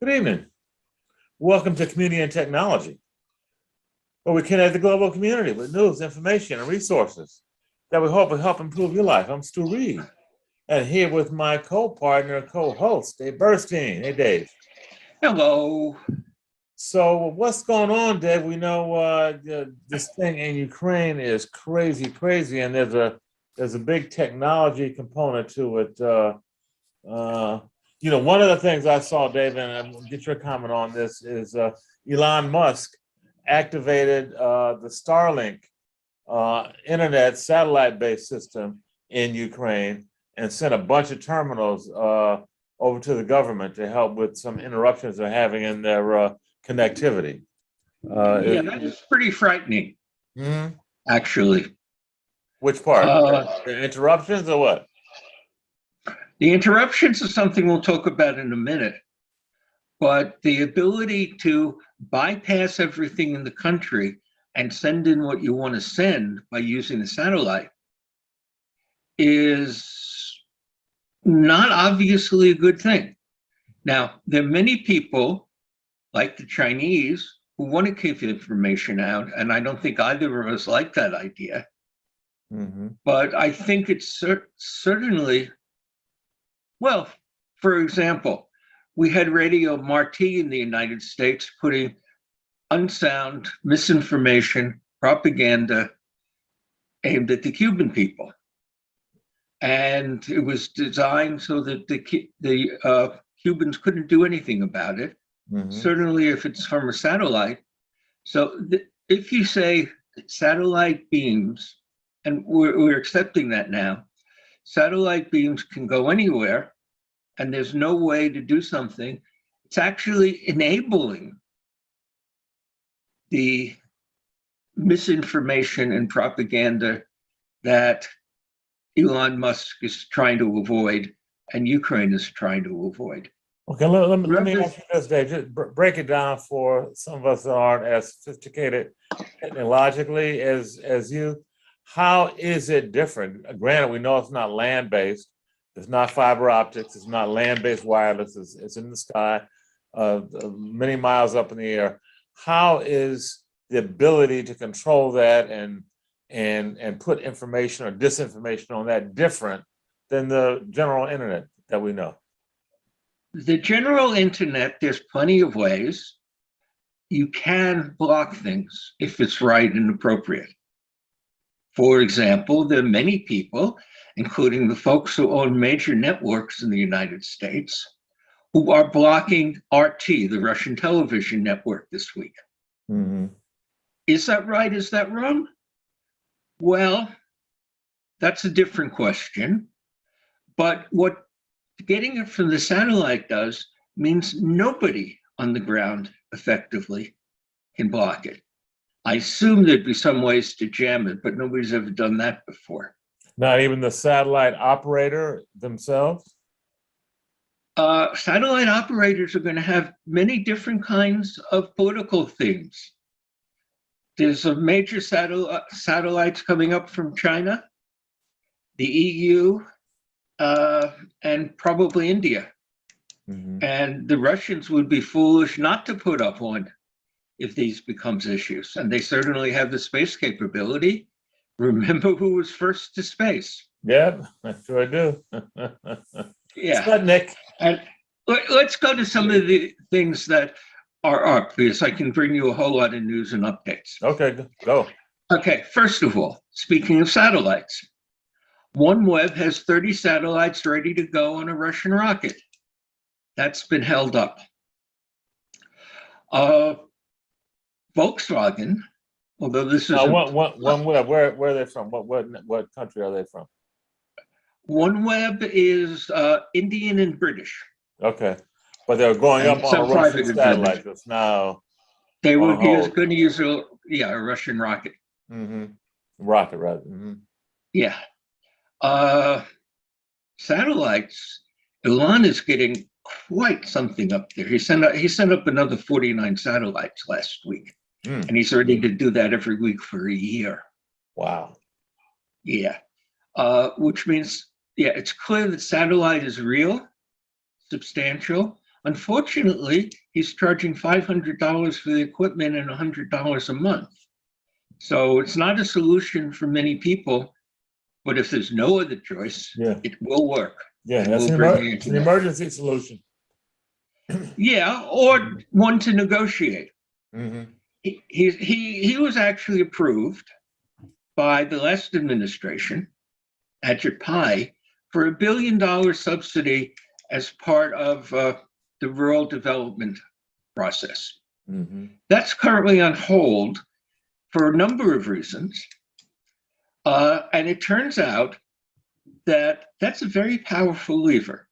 Good evening. Welcome to Community and Technology, where we connect the global community with news, information, and resources that we hope will help improve your life. I'm Stu Reid, and here with my co-partner, co-host, Dave Burstein. Hey, Dave. Hello. So what's going on, Dave? We know this thing in Ukraine is crazy, and there's a big technology component to it. One of the things I saw, Dave, and I'll get your comment on this, is Elon Musk activated the Starlink internet satellite-based system in Ukraine and sent a bunch of terminals over to the government to help with some interruptions they're having in their connectivity. That's pretty frightening, actually. Which part? The interruptions or what? The interruptions is something we'll talk about in a minute, but the ability to bypass everything in the country and send in what you want to send by using the satellite is not obviously a good thing. Now, there are many people, like the Chinese, who want to keep information out, and I don't think either of us like that idea. But I think it's certainly, well, for example, we had Radio Marti in the United States putting unsound misinformation, propaganda aimed at the Cuban people. And it was designed so that the Cubans couldn't do anything about it. Certainly if it's from a satellite. So if you say satellite beams, and we're accepting that now, satellite beams can go anywhere and there's no way to do something, it's actually enabling the misinformation and propaganda that Elon Musk is trying to avoid and Ukraine is trying to avoid. Okay, let me ask you this, Dave. Just break it down for some of us that aren't as sophisticated technologically as you. How is it different? Granted, we know it's not land-based. It's not fiber optics. It's not land-based wireless. It's in the sky, many miles up in the air. How is the ability to control that and put information or disinformation on that different than the general internet that we know? The general internet, there's plenty of ways. You can block things if it's right and appropriate. For example, there are many people, including the folks who own major networks in the United States, who are blocking RT, the Russian television network, this week. Is that right? Is that wrong? Well, that's a different question. But what getting it from the satellite does means nobody on the ground effectively can block it. I assume there'd be some ways to jam it, but nobody's ever done that before. Not even the satellite operator themselves? Satellite operators are going to have many different kinds of political themes. There's a major satellites coming up from China, the EU, and probably India. And the Russians would be foolish not to put up one if these becomes issues. And they certainly have the space capability. Remember who was first to space? Yeah, I sure do. Yeah. Sputnik. And let's go to some of the things that are up, because I can bring you a whole lot of news and updates. Okay, go. Okay, first of all, speaking of satellites, OneWeb has 30 satellites ready to go on a Russian rocket. That's been held up. Volkswagen, although this is OneWeb. Where are they from? What country are they from? OneWeb is Indian and British. Okay, but they're going up on a Russian satellite that's now. He was going to use a Russian rocket. Rocket, rather. Yeah. Satellites. Elon is getting quite something up there. He sent up another 49 satellites last week, and he's ready to do that every week for a year. Wow. Yeah. Which means, it's clear that satellite is real, substantial. Unfortunately, he's charging $500 for the equipment and $100 a month. So it's not a solution for many people, but if there's no other choice, Yeah. it will work. Yeah, and that's will an, bring the it's an internet. emergency solution. Yeah, or one to negotiate. Mhm. He was actually approved by the last administration at Japai for $1 billion subsidy as part of the rural development process. Mhm. That's currently on hold for a number of reasons. And it turns out that that's a very powerful lever.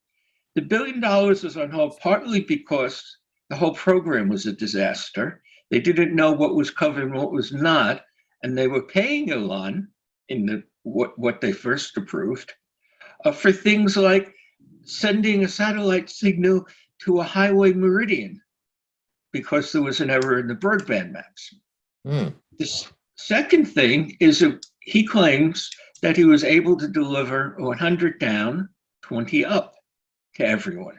The $1 billion is on hold partly because the whole program was a disaster. They didn't know what was covered and what was not, and they were paying Elon in what they first approved for things like sending a satellite signal to a highway meridian because there was an error in the broadband maps. Mm. The second thing is he claims that he was able to deliver 100 down, 20 up to everyone.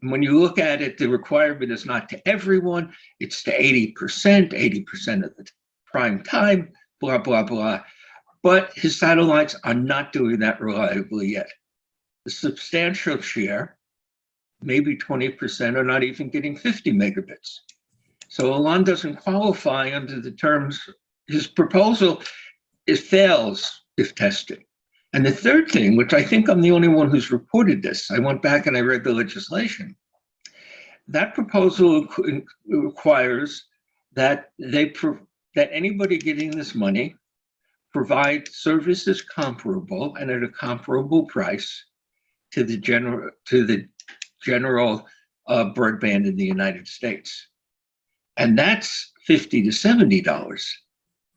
And when you look at it, the requirement is not to everyone, it's to 80% of the prime time, blah, blah, blah. But his satellites are not doing that reliably yet. The substantial share, maybe 20%, are not even getting 50 megabits. So Elon doesn't qualify under the terms. His proposal, it fails if tested. And the third thing, which I think I'm the only one who's reported this, I went back and I read the legislation. That proposal requires that that anybody getting this money provide services comparable and at a comparable price to the general broadband in the United States, and that's $50 to $70,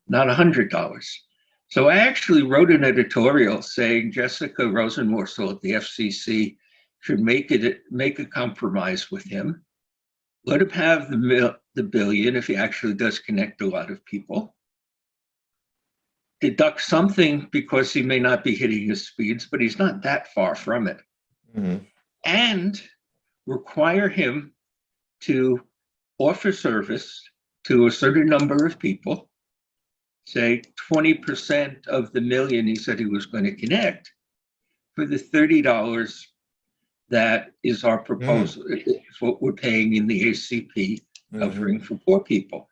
not $100. So I actually wrote an editorial saying Jessica Rosenworcel at the FCC should make a compromise with him. Let him have the billion if he actually does connect a lot of people. Deduct something because he may not be hitting his speeds, but he's not that far from it. Mhm. And require him to offer service to a certain number of people, say 20% of the million he said he was going to connect, for the $30 that is our proposal, it's what we're paying in the ACP covering for poor people.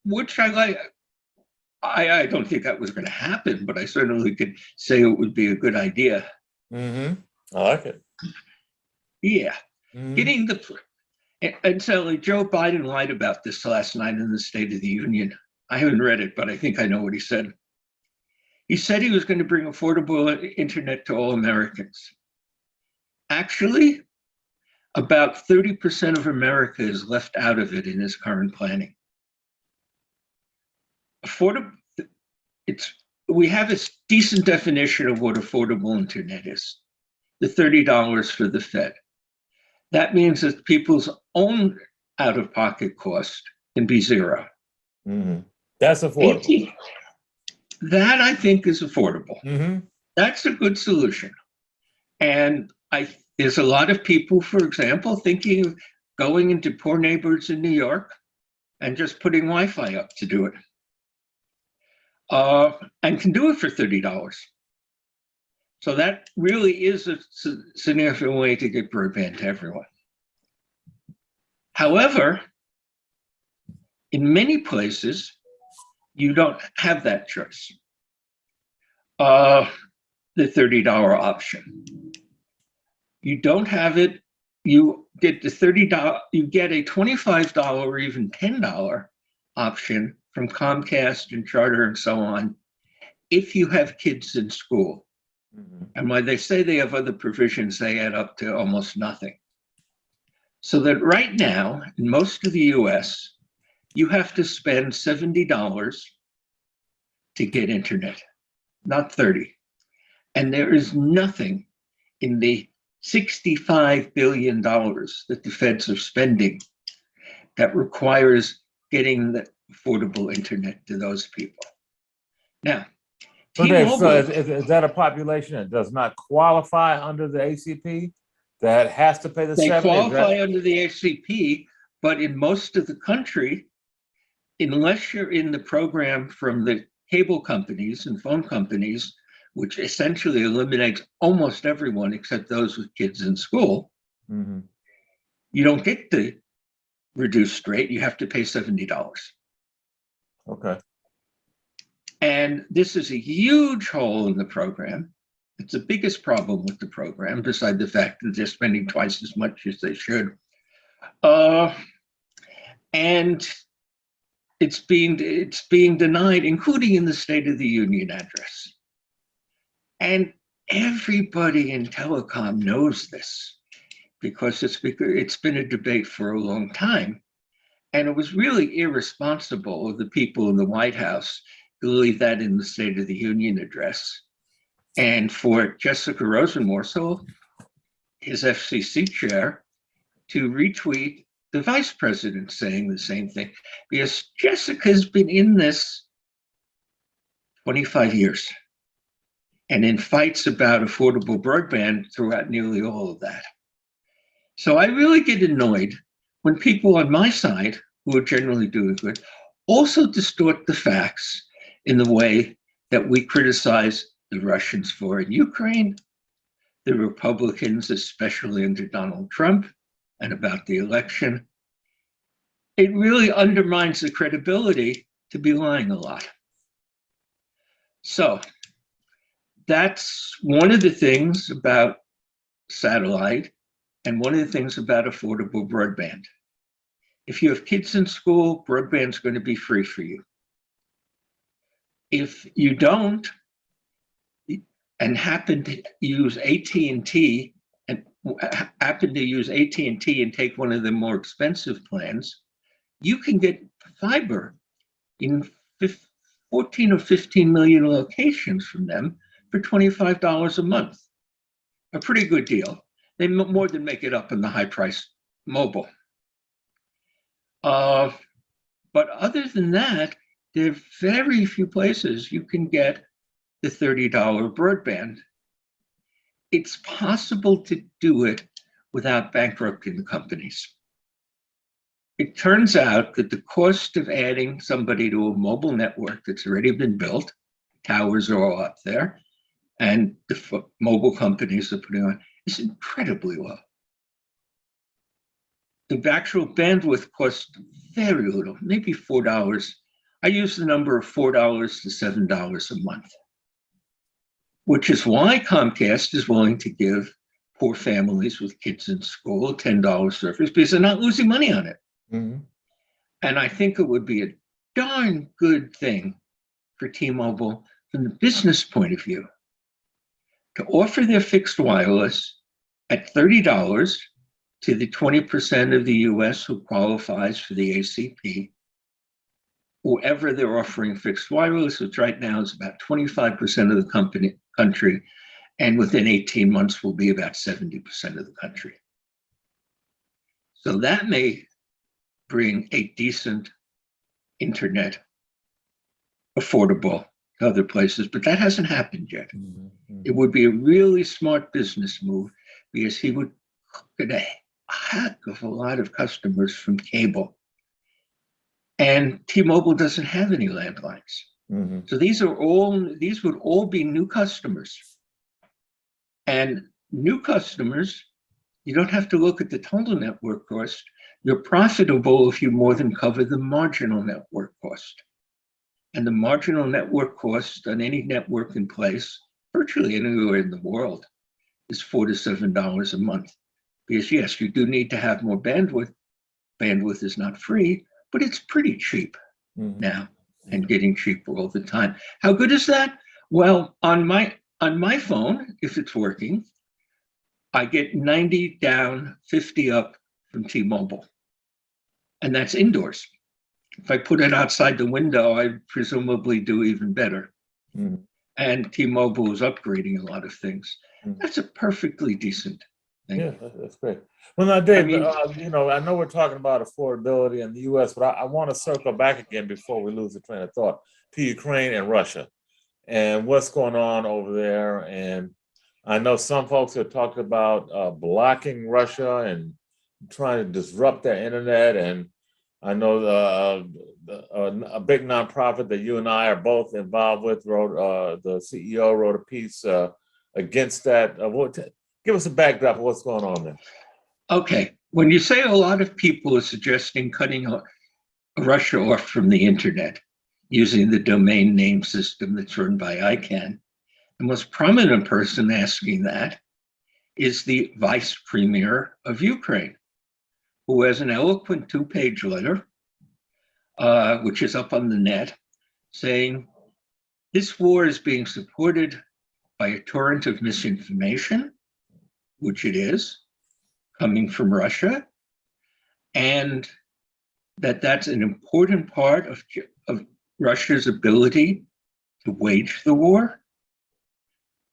Which I like. I don't think that was going to happen, but I certainly could say it would be a good idea. I like it. Yeah. Getting and so Joe Biden lied about this last night in the State of the Union. I haven't read it, but I think I know what he said. He said he was going to bring affordable internet to all Americans. Actually, about 30% of America is left out of it in his current planning. We have a decent definition of what affordable internet is, the $30 for the Fed. That means that people's own out-of-pocket cost can be zero. That's affordable. That I think is affordable. That's a good solution. And there's a lot of people, for example, thinking of going into poor neighborhoods in New York and just putting Wi-Fi up to do it. And can do it for $30. So that really is a significant way to get broadband to everyone. However, in many places, you don't have that choice. The $30 option. You don't have it. You get the $30. You get a $25 or even $10 option from Comcast and Charter and so on, if you have kids in school. And when they say they have other provisions, they add up to almost nothing. So that right now, in most of the US, you have to spend $70 to get internet, not 30. And there is nothing in the $65 billion that the feds are spending that requires getting the affordable internet to those people. Now, So, Dave, so is that a population that does not qualify under the ACP? that has to pay the They 70? qualify under the ACP, but in most of the country, unless you're in the program from the cable companies and phone companies, which essentially eliminates almost everyone except those with kids in school, Mm-hmm. you don't get the reduced rate. You have to pay $70. Okay. And this is a huge hole in the program. It's the biggest problem with the program, beside the fact that they're spending twice as much as they should. And it's being denied, including in the State of the Union address. And everybody in telecom knows this because it's been a debate for a long time. And it was really irresponsible of the people in the White House to leave that in the State of the Union address. And for Jessica Rosenworcel, his FCC chair, to retweet the vice president saying the same thing, because Jessica's been in this 25 years and in fights about affordable broadband throughout nearly all of that. So I really get annoyed when people on my side, who are generally doing good, also distort the facts in the way that we criticize the Russians for in Ukraine, the Republicans, especially under Donald Trump, and about the election. It really undermines the credibility to be lying a lot. So that's one of the things about satellite and one of the things about affordable broadband. If you have kids in school, broadband's going to be free for you. If you don't, and happen to use AT&T and take one of the more expensive plans, you can get fiber in 14 or 15 million locations from them for $25 a month. A pretty good deal. They more than make it up in the high price mobile. But other than that, there are very few places you can get the $30 broadband. It's possible to do it without bankrupting the companies. It turns out that the cost of adding somebody to a mobile network that's already been built, towers are all up there, and the mobile companies are putting on, is incredibly low. The actual bandwidth costs very little, maybe $4. I use the number of $4 to $7 a month, which is why Comcast is willing to give poor families with kids in school a $10 service, because they're not losing money on it. Mm-hmm. And I think it would be a darn good thing for T-Mobile from the business point of view to offer their fixed wireless at $30 to the 20% of the US who qualifies for the ACP, whoever they're offering fixed wireless, which right now is about 25% of the country, and within 18 months will be about 70% of the country. So that may bring a decent internet affordable to other places, but that hasn't happened yet. Mm-hmm. Mm-hmm. It would be a really smart business move because he would get a heck of a lot of customers from cable. And T-Mobile doesn't have any landlines. Mm-hmm. So these would all be new customers. And new customers, you don't have to look at the total network cost. You're profitable if you more than cover the marginal network cost. And the marginal network cost on any network in place, virtually anywhere in the world, is $4 to $7 a month. Because yes, you do need to have more bandwidth. Bandwidth is not free, but it's pretty cheap now and getting cheaper all the time. How good is that? Well, on my phone, if it's working, I get 90 down, 50 up from T-Mobile. And that's indoors. If I put it outside the window, I presumably do even better. Mm. And T-Mobile is upgrading a lot of things. That's a perfectly decent thing. Yeah, that's great. Well, now, Dave, I know we're talking about affordability in the U.S., but I want to circle back again before we lose the train of thought to Ukraine and Russia and what's going on over there. And I know some folks have talked about blocking Russia and trying to disrupt their internet. And I know a big nonprofit that you and I are both involved with wrote, the CEO wrote a piece against that. Give us a backdrop of what's going on there. Okay, when you say a lot of people are suggesting cutting Russia off from the internet using the domain name system that's run by ICANN, the most prominent person asking that is the vice premier of Ukraine, who has an eloquent 2-page letter, which is up on the net, saying this war is being supported by a torrent of misinformation, which it is, coming from Russia, and that's an important part of Russia's ability to wage the war.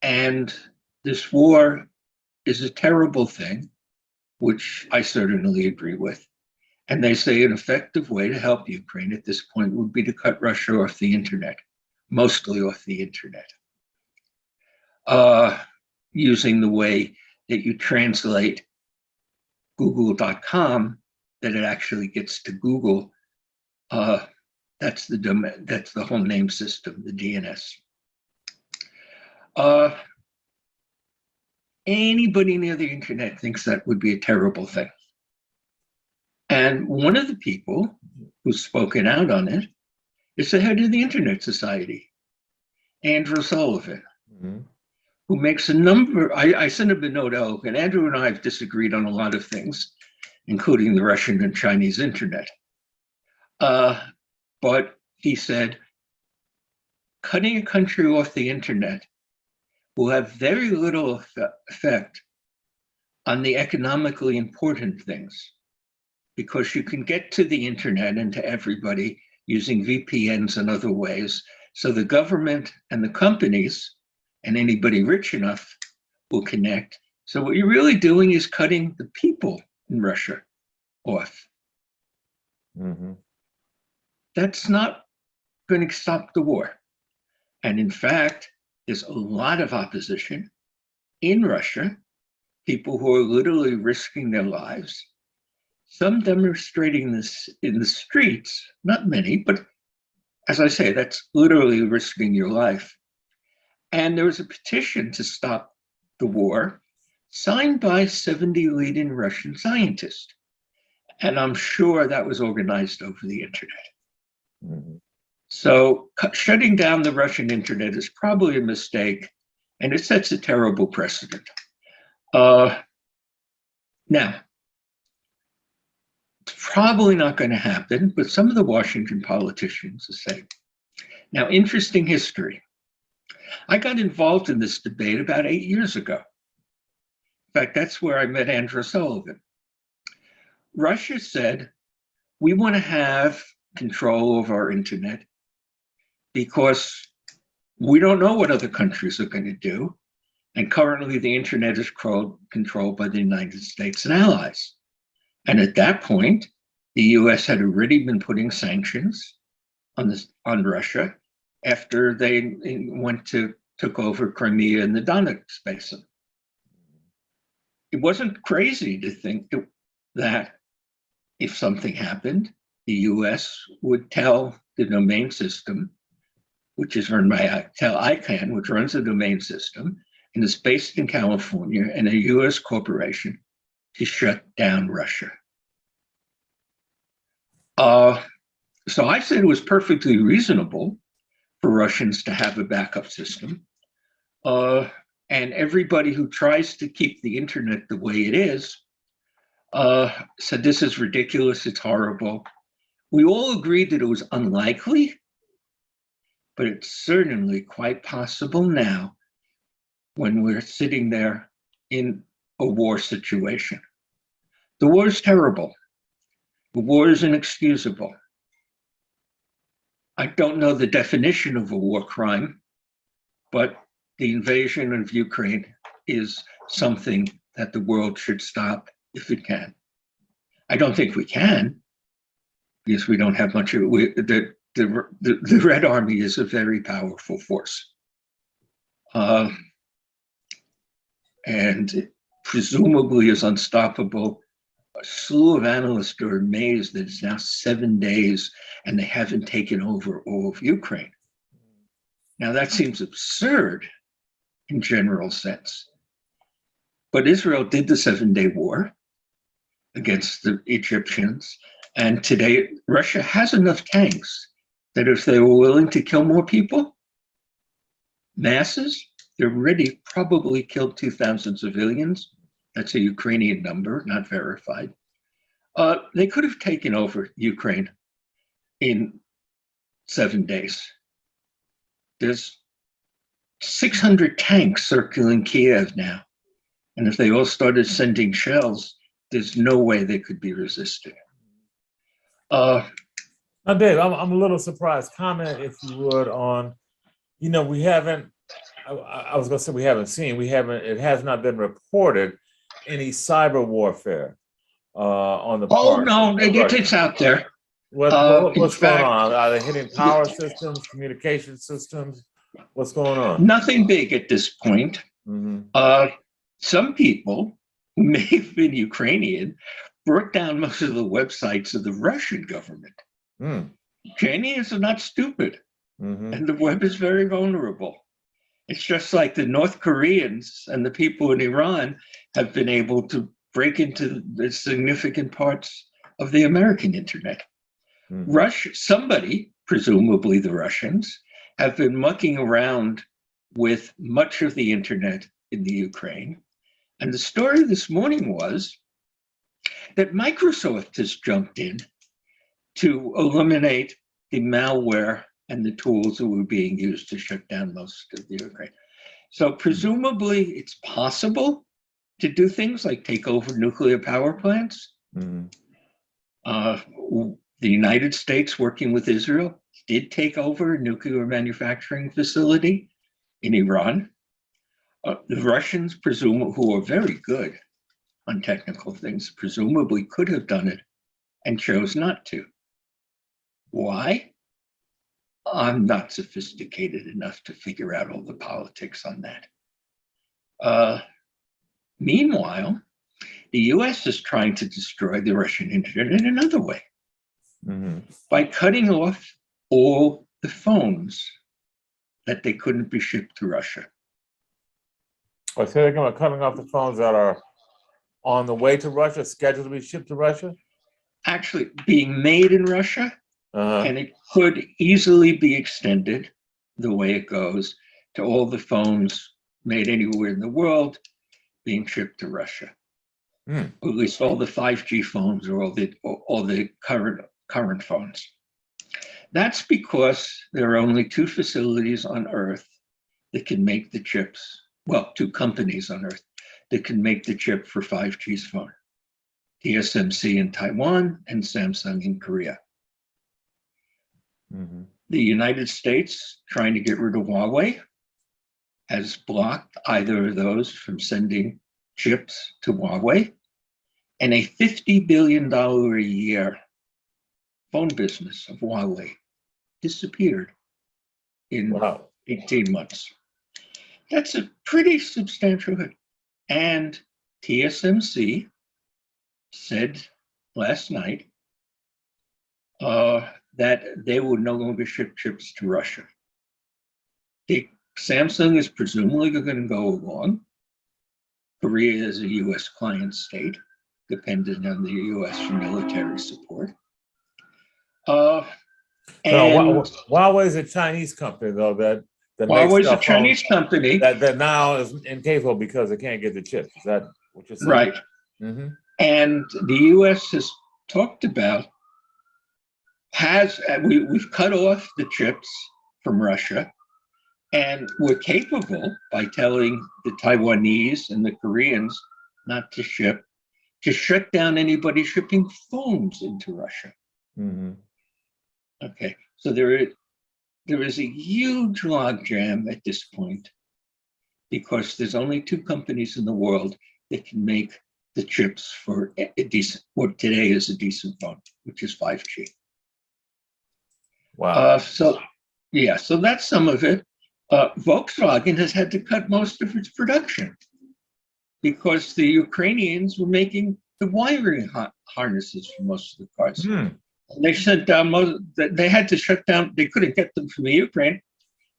And this war is a terrible thing, which I certainly agree with. And they say an effective way to help Ukraine at this point would be to cut Russia off the internet, mostly off the internet, using the way that you translate google.com, that it actually gets to Google. That's the whole name system, the DNS. Anybody near the internet thinks that would be a terrible thing. And one of the people who's spoken out on it is the head of the Internet Society, Andrew Sullivan, who makes a number. I sent him a note out, and Andrew and I have disagreed on a lot of things, including the Russian and Chinese internet. But he said, cutting a country off the internet will have very little effect on the economically important things, because you can get to the internet and to everybody using VPNs and other ways. So the government and the companies and anybody rich enough will connect. So what you're really doing is cutting the people in Russia off. That's not going to stop the war. And in fact, there's a lot of opposition in Russia, people who are literally risking their lives, some demonstrating this in the streets, not many, but as I say, that's literally risking your life. And there was a petition to stop the war signed by 70 leading Russian scientists. And I'm sure that was organized over the internet. So shutting down the Russian internet is probably a mistake, and it sets a terrible precedent. Now, it's probably not going to happen, but some of the Washington politicians are saying. Now, interesting history. I got involved in this debate about 8 years ago. In fact, that's where I met Andrew Sullivan. Russia said, we want to have control of our internet because we don't know what other countries are going to do. And currently the internet is controlled by the United States and allies. And at that point, the US had already been putting sanctions on Russia after they took over Crimea and the Donetsk Basin. It wasn't crazy to think that if something happened, the US would tell the domain system, which is run by ICANN, which runs the domain system and is based in California, and a US corporation, to shut down Russia. So I said it was perfectly reasonable for Russians to have a backup system. And everybody who tries to keep the internet the way it is said, this is ridiculous, it's horrible. We all agreed that it was unlikely, but it's certainly quite possible now when we're sitting there in a war situation. The war is terrible. The war is inexcusable. I don't know the definition of a war crime, but the invasion of Ukraine is something that the world should stop if it can. I don't think we can, because we don't have much of it. The Red Army is a very powerful force. and presumably is unstoppable. A slew of analysts are amazed that it's now 7 days and they haven't taken over all of Ukraine. Now, that seems absurd in general sense. But Israel did the 7-day war against the Egyptians. And today, Russia has enough tanks that if they were willing to kill more people, masses, they already probably killed 2,000 civilians. That's a Ukrainian number, not verified. They could have taken over Ukraine in 7 days. There's 600 tanks circling Kiev now. And if they all started sending shells, there's no way they could be resisted. Now, Dave, I'm a little surprised. Comment, if you would, on, we haven't, I was going to say it has not been reported any cyber warfare on the part. Oh, no, it's out there. What's going on? Are they hitting power systems, communication systems? What's going on? Nothing big at this point. Mm-hmm. Some people who may have been Ukrainian brought down most of the websites of the Russian government. Ukrainians are not stupid, and the web is very vulnerable. It's just like the North Koreans and the people in Iran have been able to break into the significant parts of the American internet. Somebody, presumably the Russians, have been mucking around with much of the internet in the Ukraine. And the story this morning was that Microsoft has jumped in to eliminate the malware and the tools that were being used to shut down most of the Ukraine. So presumably it's possible to do things like take over nuclear power plants. The United States, working with Israel, did take over a nuclear manufacturing facility in Iran. The Russians, who are very good on technical things, presumably could have done it and chose not to. Why? I'm not sophisticated enough to figure out all the politics on that. Meanwhile, the US is trying to destroy the Russian internet in another way by cutting off all the phones that they couldn't be shipped to Russia. So they're going to cutting off the phones that are on the way to Russia, scheduled to be shipped to Russia? Actually being made in Russia, and it could easily be extended the way it goes to all the phones made anywhere in the world being shipped to Russia. Or at least all the 5G phones or all the current phones. That's because there are only 2 facilities on Earth that can make the chips. Well, 2 companies on Earth that can make the chip for 5G's phone. TSMC in Taiwan and Samsung in Korea. The United States, trying to get rid of Huawei, has blocked either of those from sending chips to Huawei, and a $50 billion a year phone business of Huawei disappeared in 18 months. That's a pretty substantial hit. And TSMC said last night that they would no longer ship chips to Russia. Samsung is presumably going to go along. Korea is a US client state, dependent on the US military support. Huawei is a Chinese company, though, that Huawei's a Chinese company that now is incapable because they can't get the chips. Is that what you're saying? Right. And the US has talked about, we've cut off the chips from Russia, and we're capable, by telling the Taiwanese and the Koreans not to ship, to shut down anybody shipping phones into Russia. Okay, so there is a huge logjam at this point because there's only 2 companies in the world that can make the chips for a decent, what today is a decent phone, which is 5G. Wow. So that's some of it. Volkswagen has had to cut most of its production because the Ukrainians were making the wiring harnesses for most of the cars. Hmm. They shut down they had to shut down, they couldn't get them from the Ukraine,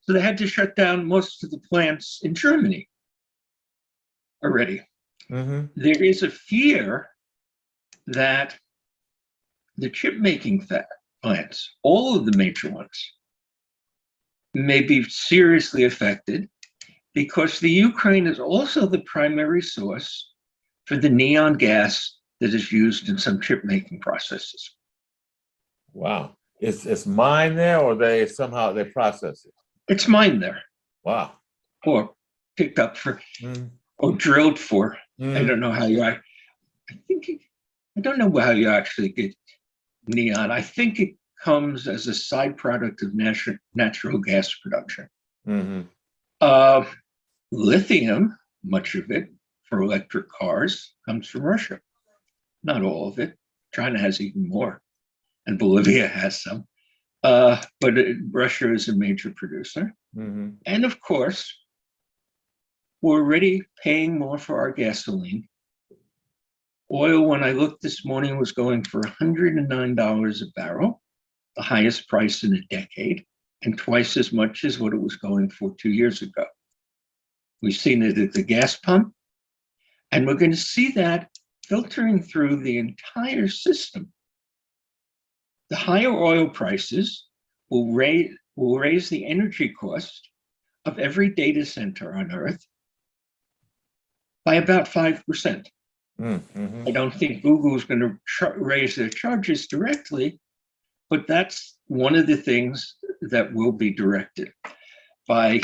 so they had to shut down most of the plants in Germany already. Mm-hmm. There is a fear that the chip making plants, all of the major ones, may be seriously affected because the Ukraine is also the primary source for the neon gas that is used in some chip making processes. Wow. It's mined there, or they process it? It's mined there. Wow. Or picked up for, Mm. or drilled for. Mm. I don't know how you, I don't know how you actually get neon. I think it comes as a side product of natural gas production. Mm-hmm. Lithium, much of it for electric cars, comes from Russia. Not all of it. China has even more, and Bolivia has some. But Russia is a major producer. Mm-hmm. And of course, we're already paying more for our gasoline. Oil, when I looked this morning, was going for $109 a barrel, the highest price in a decade, and twice as much as what it was going for 2 years ago. We've seen it at the gas pump, and we're going to see that filtering through the entire system. The higher oil prices will raise the energy cost of every data center on Earth by about 5%. Mm-hmm. I don't think Google is going to raise their charges directly, but that's one of the things that will be directed by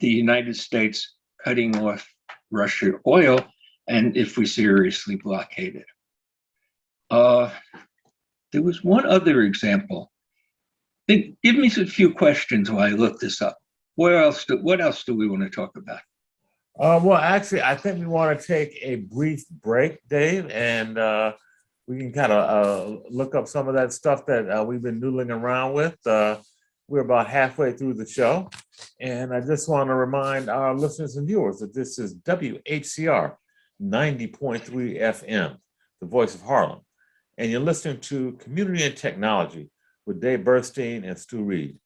the United States cutting off Russian oil, and if we seriously blockade it. There was one other example. Give me a few questions while I look this up. What else do we want to talk about? Well, actually, I think we want to take a brief break, Dave, and we can kind of look up some of that stuff that we've been noodling around with. We're about halfway through the show, and I just want to remind our listeners and viewers that this is WHCR 90.3 FM, the voice of Harlem, and you're listening to Community and Technology with Dave Burstein and Stu Reid.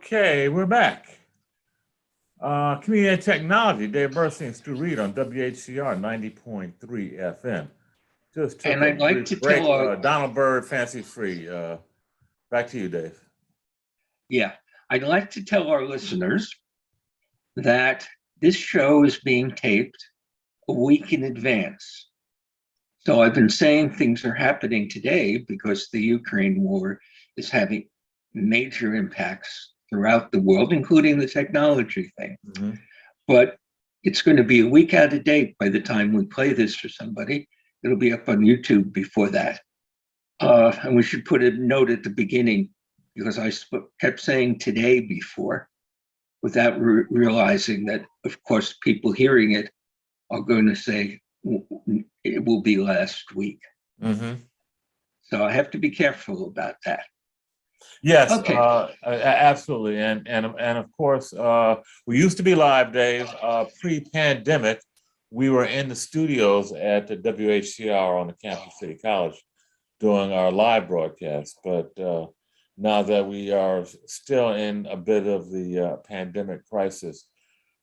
Okay, we're back. Community and Technology, Dave Burstein Stu Reid on WHCR 90.3 FM. Just took And a I'd like brief to break. tell Donald Byrd, Fancy Free. Back to you, Dave. Yeah, I'd like to tell our listeners that this show is being taped a week in advance. So I've been saying things are happening today because the Ukraine war is having major impacts throughout the world, including the technology thing. Mm-hmm. But it's going to be a week out of date by the time we play this for somebody. It'll be up on YouTube before that. And we should put a note at the beginning because I kept saying today before without realizing that, of course, people hearing it are going to say it will be last week. Mm-hmm. So I have to be careful about that. Yes, okay. Absolutely. And of course, we used to be live, Dave. Pre-pandemic, we were in the studios at the WHCR on the campus of City College doing our live broadcast. But now that we are still in a bit of the pandemic crisis,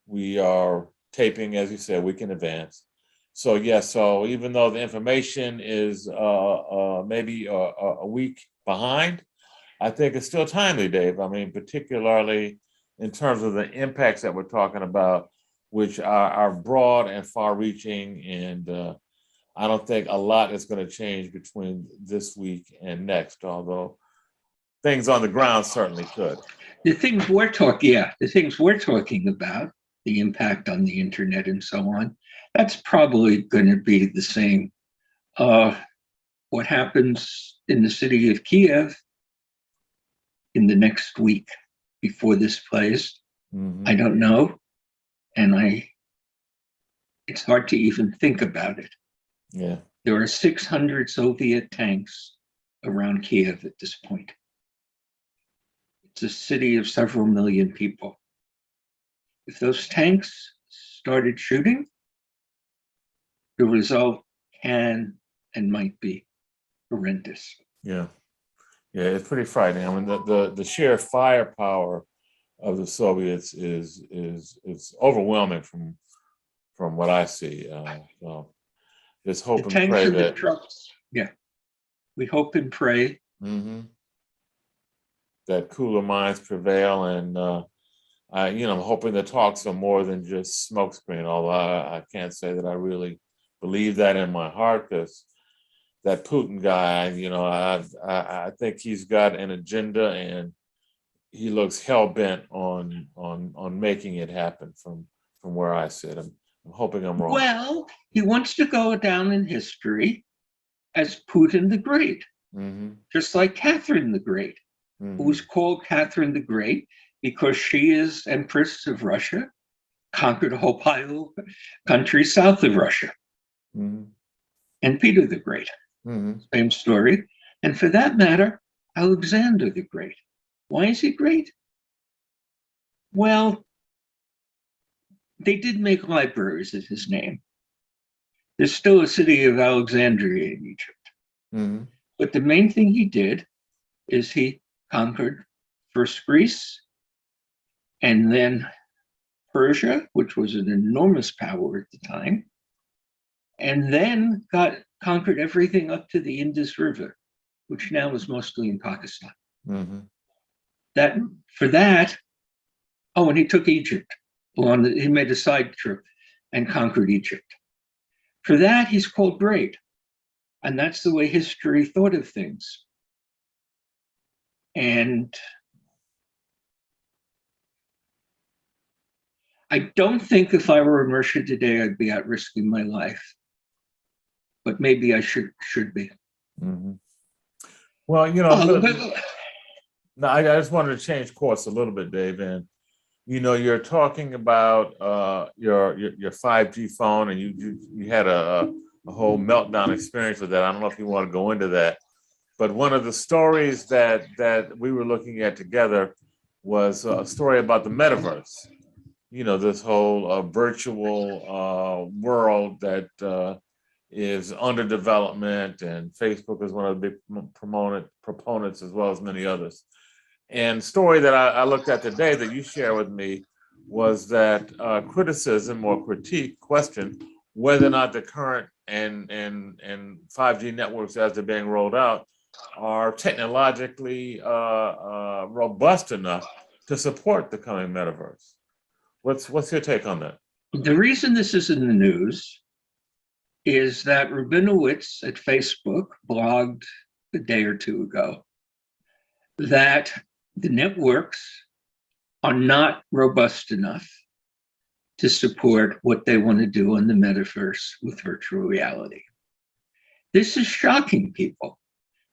we are taping, as you said, a week in advance. So yes, so even though the information is maybe a week behind, I think it's still timely, Dave. I mean, particularly in terms of the impacts that we're talking about, which are broad and far-reaching, and I don't think a lot is going to change between this week and next, although things on the ground certainly could. The things we're talking about, the impact on the internet and so on, that's probably going to be the same. What happens in the city of Kiev in the next week before this plays, I don't know. And it's hard to even think about it. Yeah. There are 600 Soviet tanks around Kiev at this point. It's a city of several million people. If those tanks started shooting, the result can and might be horrendous. Yeah. Yeah, it's pretty frightening. I mean, the sheer firepower of the Soviets is overwhelming from what I see. So just hope and pray that. Trucks. Yeah, we hope and pray. Mm-hmm. that cooler minds prevail, and I'm hoping the talks are more than just smokescreen. Although I can't say that I really believe that in my heart, because that Putin guy, I think he's got an agenda, and he looks hell bent on making it happen. From where I sit, I'm hoping I'm wrong. Well, he wants to go down in history as Putin the Great, just like Catherine the Great, who was called Catherine the Great because she is Empress of Russia, conquered a whole pile of countries south of Russia. And Peter the Great, same story. And for that matter, Alexander the Great. Why is he great? Well, they did make libraries in his name. There's still a city of Alexandria in Egypt. But the main thing he did is he conquered first Greece and then Persia, which was an enormous power at the time, and then conquered everything up to the Indus River, which now is mostly in Pakistan. And he took Egypt. He made a side trip and conquered Egypt. For that, he's called great. And that's the way history thought of things. And I don't think if I were in Russia today, I'd be out risking my life. But maybe I should be. Well, no, I just wanted to change course a little bit, Dave. And you're talking about your 5G phone, and you had a whole meltdown experience with that. I don't know if you want to go into that, but one of the stories that we were looking at together was a story about the metaverse. This whole virtual world that is under development, and Facebook is one of the big proponents, as well as many others. And story that I looked at today that you share with me was that criticism or question whether or not the current and 5G networks as they're being rolled out are technologically robust enough to support the coming metaverse. What's your take on that? The reason this is in the news is that Rabinowitz at Facebook blogged a day or two ago that the networks are not robust enough to support what they want to do in the metaverse with virtual reality. This is shocking people.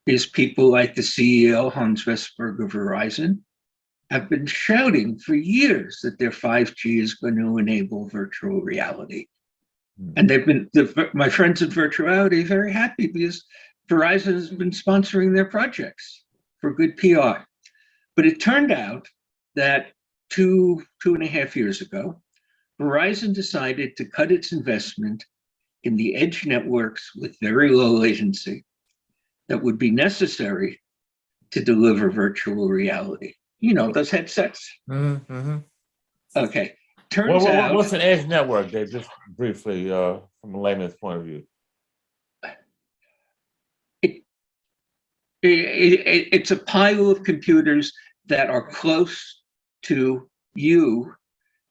These people like the CEO, Hans Vestberg of Verizon, have been shouting for years that their 5G is going to enable virtual reality. And my friends at Virtuality are very happy because Verizon has been sponsoring their projects for good PR. But it turned out that two and a half years ago, Verizon decided to cut its investment in the edge networks with very low latency that would be necessary to deliver virtual reality. Those headsets. Okay. Turns out. What's an edge network, Dave? Just briefly, from a layman's point of view. It's a pile of computers that are close to you,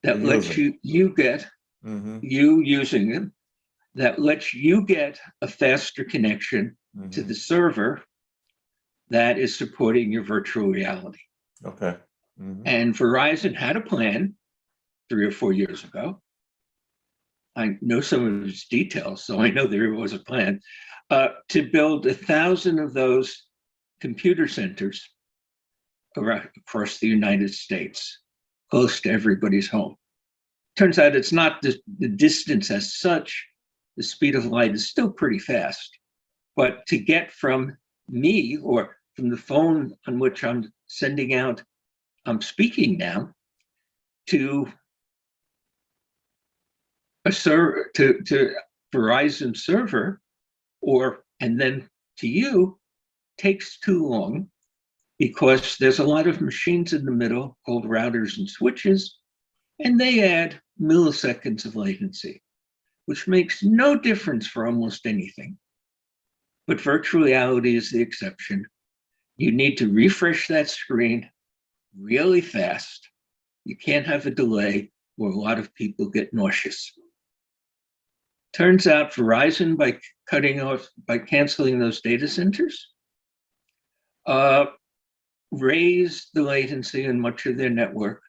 that lets you get, you using them, that lets you get a faster connection to the server that is supporting your virtual reality. Okay. And Verizon had a plan 3 or 4 years ago. I know some of its details, so I know there was a plan to build 1,000 of those computer centers across the United States, close to everybody's home. Turns out it's not the distance as such. The speed of light is still pretty fast. But to get from me or from the phone on which I'm speaking now, to a server, to Verizon server, and then to you, takes too long because there's a lot of machines in the middle called routers and switches, and they add milliseconds of latency, which makes no difference for almost anything. But virtual reality is the exception. You need to refresh that screen really fast. You can't have a delay or a lot of people get nauseous. Turns out Verizon, by canceling those data centers, raised the latency in much of their network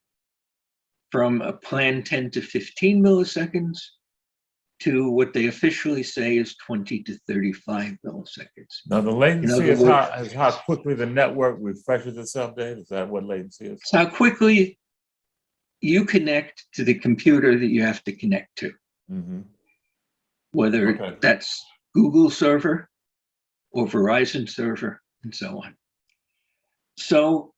from a planned 10 to 15 milliseconds to what they officially say is 20 to 35 milliseconds. Now, the latency is how quickly the network refreshes itself, Dave? Is that what latency is? It's how quickly you connect to the computer that you have to connect to. Mm-hmm. Whether that's Google server or Verizon server and so on. So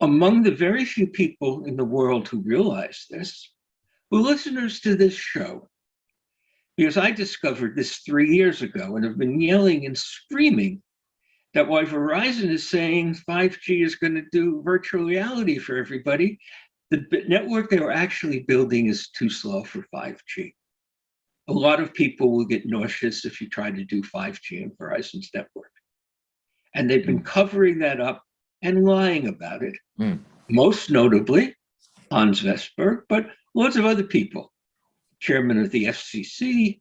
among the very few people in the world who realize this, were listeners to this show, because I discovered this 3 years ago and have been yelling and screaming that while Verizon is saying 5G is going to do virtual reality for everybody, the network they were actually building is too slow for 5G. A lot of people will get nauseous if you try to do 5G in Verizon's network. And they've been covering that up and lying about it. Most notably, Hans Vestberg, but lots of other people. Chairman of the FCC,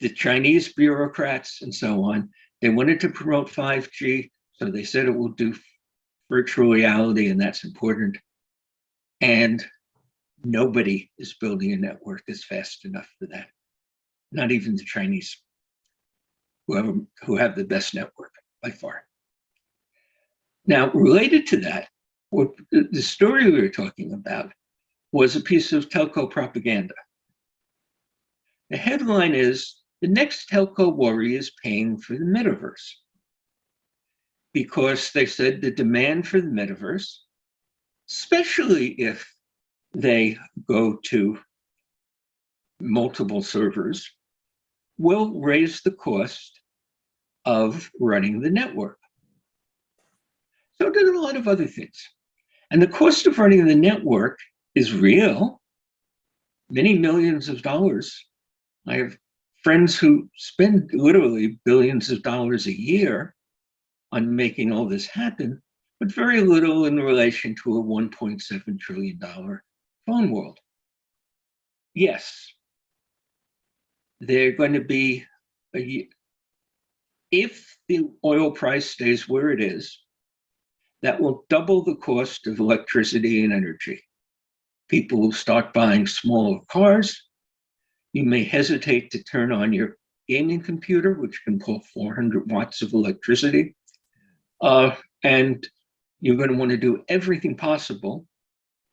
the Chinese bureaucrats, and so on. They wanted to promote 5G, so they said it will do virtual reality, and that's important. And nobody is building a network that's fast enough for that. Not even the Chinese, who have the best network by far. Now, related to that, what the story we were talking about was a piece of telco propaganda. The headline is, the next telco worry is paying for the metaverse. Because they said the demand for the metaverse, especially if they go to multiple servers, will raise the cost of running the network. So did a lot of other things. And the cost of running the network is real, many millions of dollars. I have friends who spend literally billions of dollars a year on making all this happen, but very little in relation to a $1.7 trillion phone world. Yes, they're going to be, if the oil price stays where it is, that will double the cost of electricity and energy. People will start buying smaller cars. You may hesitate to turn on your gaming computer, which can pull 400 watts of electricity. And you're going to want to do everything possible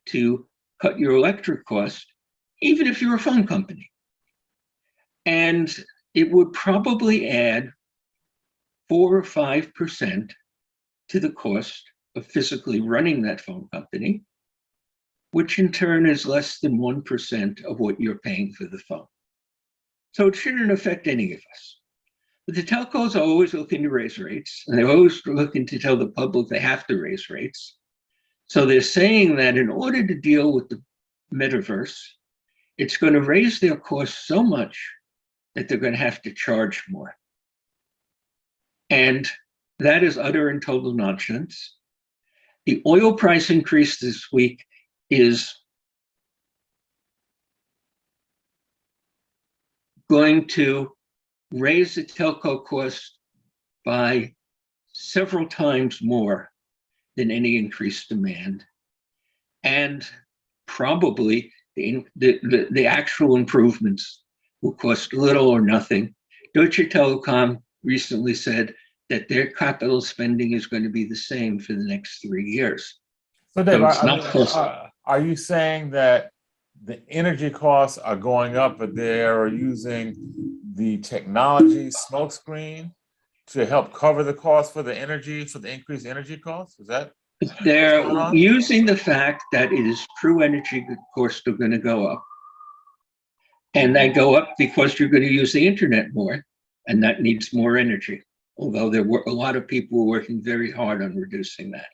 to cut your electric cost, even if you're a phone company. And it would probably add 4 or 5% to the cost of physically running that phone company, which in turn is less than 1% of what you're paying for the phone. So it shouldn't affect any of us. But the telcos are always looking to raise rates, and they're always looking to tell the public they have to raise rates. So they're saying that in order to deal with the metaverse, it's going to raise their costs so much that they're going to have to charge more. And that is utter and total nonsense. The oil price increase this week is going to raise the telco cost by several times more than any increased demand. And probably the actual improvements will cost little or nothing. Deutsche Telekom recently said that their capital spending is going to be the same for the next 3 years. So Dave, are you saying that the energy costs are going up, but they're using the technology smokescreen to help cover the cost for the energy, for the increased energy costs? Is that? They're using the fact that it is true energy costs are going to go up. And they go up because you're going to use the internet more, and that needs more energy. Although there were a lot of people working very hard on reducing that.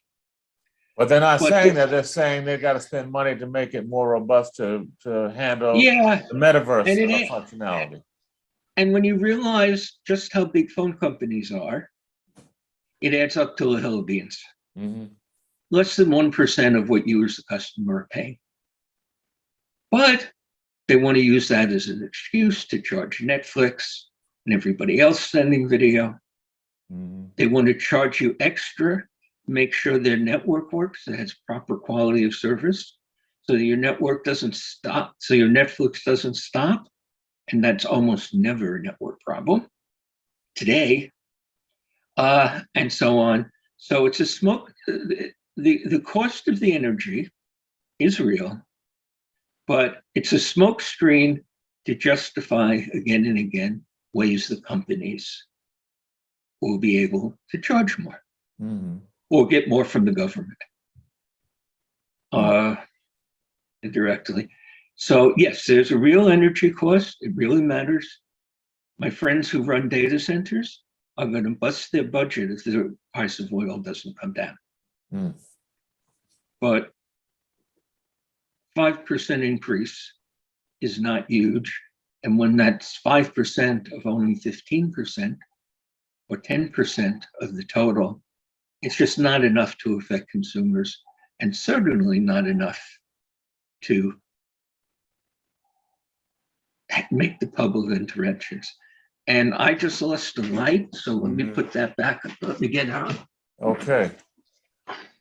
But they're not saying that. They're saying they've got to spend money to make it more robust to handle the metaverse functionality. And when you realize just how big phone companies are, it adds up to a hill of beans. Mm-hmm. less than 1% of what you as the customer are paying. But they want to use that as an excuse to charge Netflix and everybody else sending video. Mm-hmm. They want to charge you extra, make sure their network works, that has proper quality of service, so that your network doesn't stop, so your Netflix doesn't stop. And that's almost never a network problem today, and so on. So it's a smoke. The cost of the energy is real, but it's a smoke screen to justify again and again ways the companies will be able to charge more or get more from the government indirectly. So yes, there's a real energy cost. It really matters. My friends who run data centers are going to bust their budget if the price of oil doesn't come down. But 5% increase is not huge. And when that's 5% of only 15% or 10% of the total, it's just not enough to affect consumers, and certainly not enough to make the public interventions. And I just lost the light, so let me put that back. Let me get out. Okay.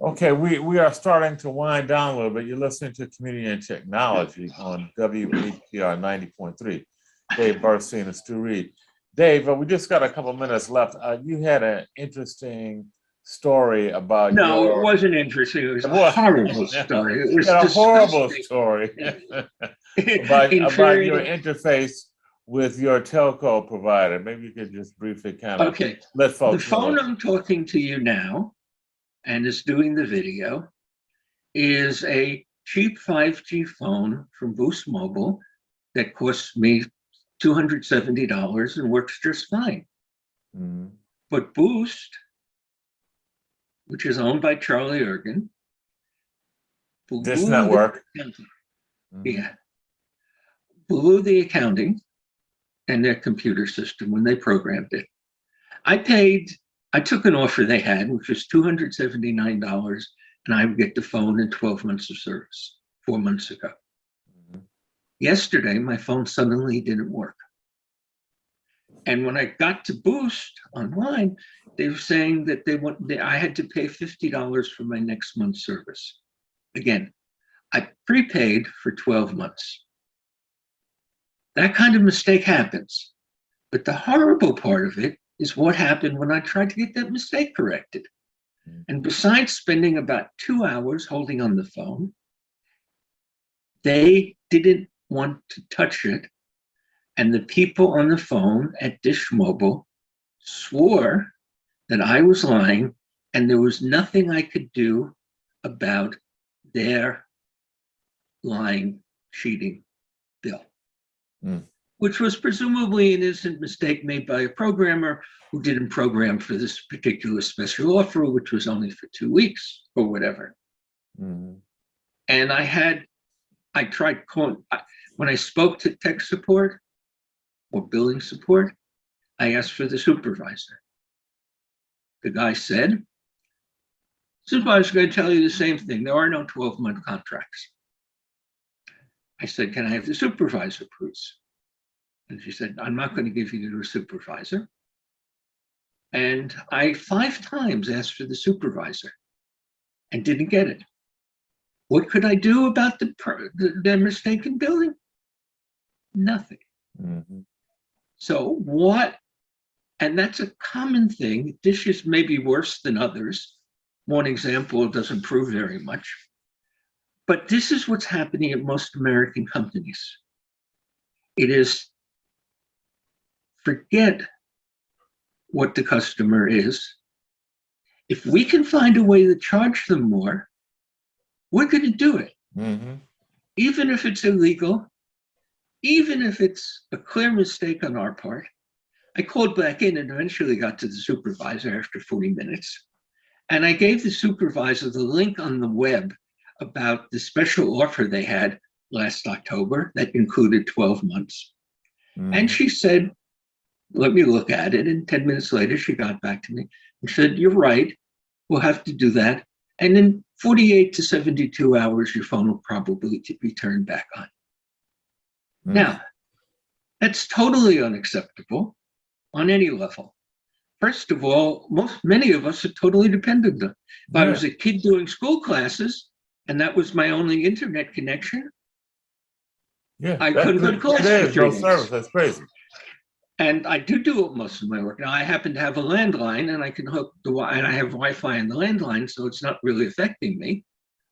Okay, we are starting to wind down a little bit. You're listening to Community and Technology on WHPR 90.3. Dave Burstein and Stu Reid. Dave, we just got a couple minutes left. You had an interesting story about No, your... it wasn't interesting. It was a horrible story. It was a horrible disgusting. Story about your interface with your telco provider. Maybe you could just briefly kind of let folks know. The phone know. I'm talking to you now and is doing the video is a cheap 5G phone from Boost Mobile that costs me $270 and works just fine. But Boost, which is owned by Charlie Ergen, this network, blew the accounting and their computer system when they programmed it. I took an offer they had, which was $279, and I would get the phone in 12 months of service, 4 months ago. Yesterday, my phone suddenly didn't work. And when I got to Boost online, they were saying that I had to pay $50 for my next month's service. Again, I prepaid for 12 months. That kind of mistake happens. But the horrible part of it is what happened when I tried to get that mistake corrected. And besides spending about 2 hours holding on the phone, they didn't want to touch it. And the people on the phone at Dish Mobile swore that I was lying, and there was nothing I could do about their lying, cheating bill, which was presumably an innocent mistake made by a programmer who didn't program for this particular special offer, which was only for 2 weeks or whatever. And I tried calling, when I spoke to tech support or billing support, I asked for the supervisor. The guy said, supervisor's going to tell you the same thing. There are no 12-month contracts. I said, can I have the supervisor, please? And she said, I'm not going to give you the supervisor. And I 5 times asked for the supervisor and didn't get it. What could I do about their mistaken billing? Nothing. So what, and that's a common thing. Dish is maybe worse than others. One example doesn't prove very much. But this is what's happening at most American companies. It is forget what the customer is. If we can find a way to charge them more, we're going to do it. Even if it's illegal, even if it's a clear mistake on our part. I called back in and eventually got to the supervisor after 40 minutes. And I gave the supervisor the link on the web about the special offer they had last October that included 12 months. And she said, let me look at it. And 10 minutes later, she got back to me and said, you're right, we'll have to do that. And in 48 to 72 hours, your phone will probably be turned back on. Now, that's totally unacceptable on any level. First of all, many of us are totally dependent on. If I was a kid doing school classes and that was my only internet connection, I couldn't go to class for 3 days. Service. That's crazy. And I do most of my work. Now I happen to have a landline and I can hook and I have Wi-Fi in the landline, so it's not really affecting me.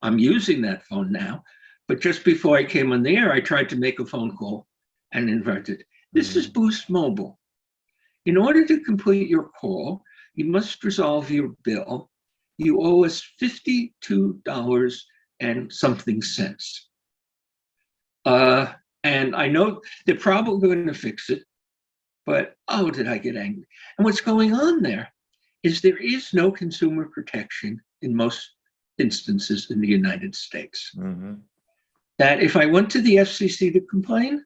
I'm using that phone now. But just before I came on the air, I tried to make a phone call and inverted. This is Boost Mobile. In order to complete your call, you must resolve your bill. You owe us $52 and something cents. And I know they're probably going to fix it, but oh, did I get angry. And what's going on there is no consumer protection in most instances in the United States. That if I went to the FCC to complain,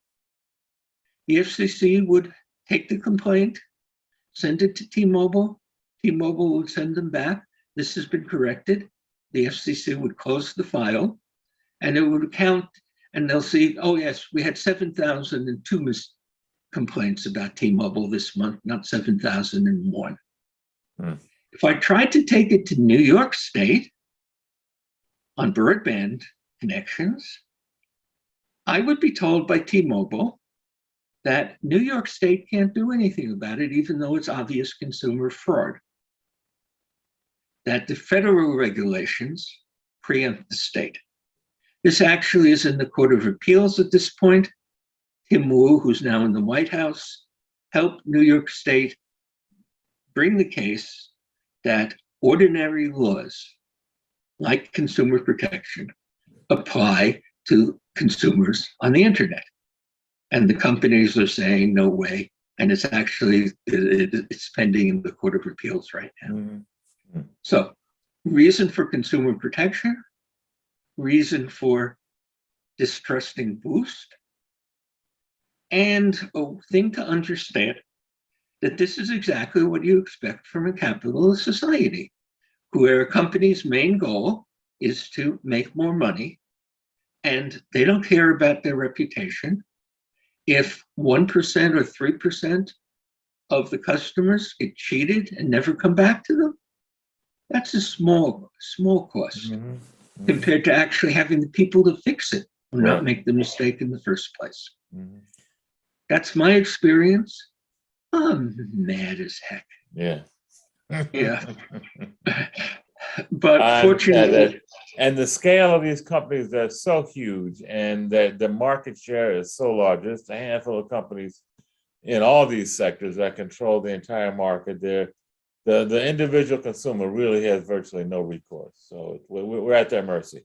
the FCC would take the complaint, send it to T-Mobile. T-Mobile would send them back. This has been corrected. The FCC would close the file and it would count and they'll see, oh yes, we had 7,002 complaints about T-Mobile this month, not 7,001. If I tried to take it to New York State on broadband connections, I would be told by T-Mobile that New York State can't do anything about it, even though it's obvious consumer fraud. That the federal regulations preempt the state. This actually is in the Court of Appeals at this point. Tim Wu, who's now in the White House, helped New York State bring the case that ordinary laws, like consumer protection, apply to consumers on the internet. And the companies are saying, no way. And it's pending in the Court of Appeals right now. So, reason for consumer protection, reason for distrusting Boost, and a thing to understand that this is exactly what you expect from a capitalist society, where a company's main goal is to make more money, and they don't care about their reputation. If 1% or 3% of the customers get cheated and never come back to them, that's a small cost compared to actually having the people to fix it or not make the mistake in the first place. That's my experience. I'm mad as heck. Yeah. But fortunately, and the scale of these companies, they're so huge, and the market share is so large. There's a handful of companies in all these sectors that control the entire market. The individual consumer really has virtually no recourse. So we're at their mercy.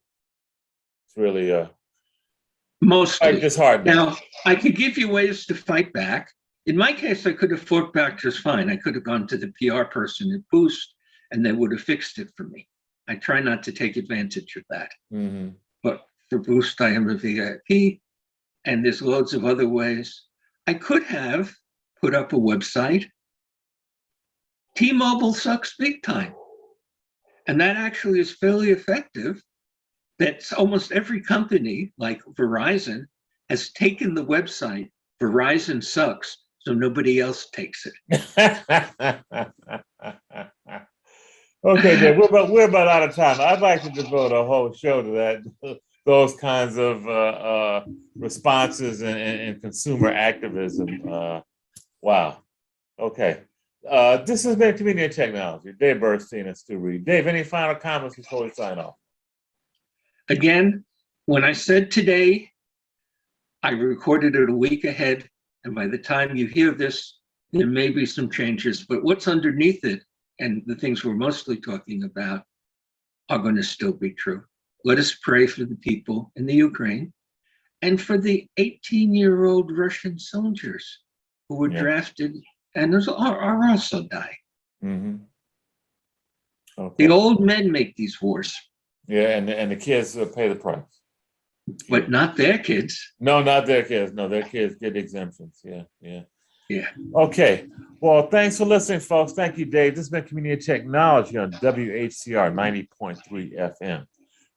It's really mostly just hard. Now, I could give you ways to fight back. In my case, I could have fought back just fine. I could have gone to the PR person at Boost, and they would have fixed it for me. I try not to take advantage of that. But for Boost, I am a VIP, and there's loads of other ways. I could have put up a website. T-Mobile sucks big time. And that actually is fairly effective. That's almost every company, like Verizon, has taken the website, Verizon sucks, so nobody else takes it. Okay, Dave, we're about out of time. I'd like to devote a whole show to that, those kinds of responses and consumer activism. Wow. Okay. This has been Community and Technology. Dave Burstein and Stu Reid. Dave, any final comments before we sign off? Again, when I said today, I recorded it a week ahead, and by the time you hear this, there may be some changes, but what's underneath it and the things we're mostly talking about are going to still be true. Let us pray for the people in the Ukraine and for the 18-year-old Russian soldiers who were drafted and are also dying. Okay. The old men make these wars. Yeah, and the kids pay the price. But not their kids. No, not their kids. No, their kids get exemptions. Yeah. Okay. Well, thanks for listening, folks. Thank you, Dave. This has been Community Technology on WHCR 90.3 FM.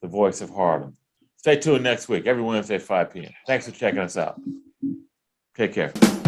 the voice of Harlem. Stay tuned next week, every Wednesday, 5 p.m. Thanks for checking us out. Take care.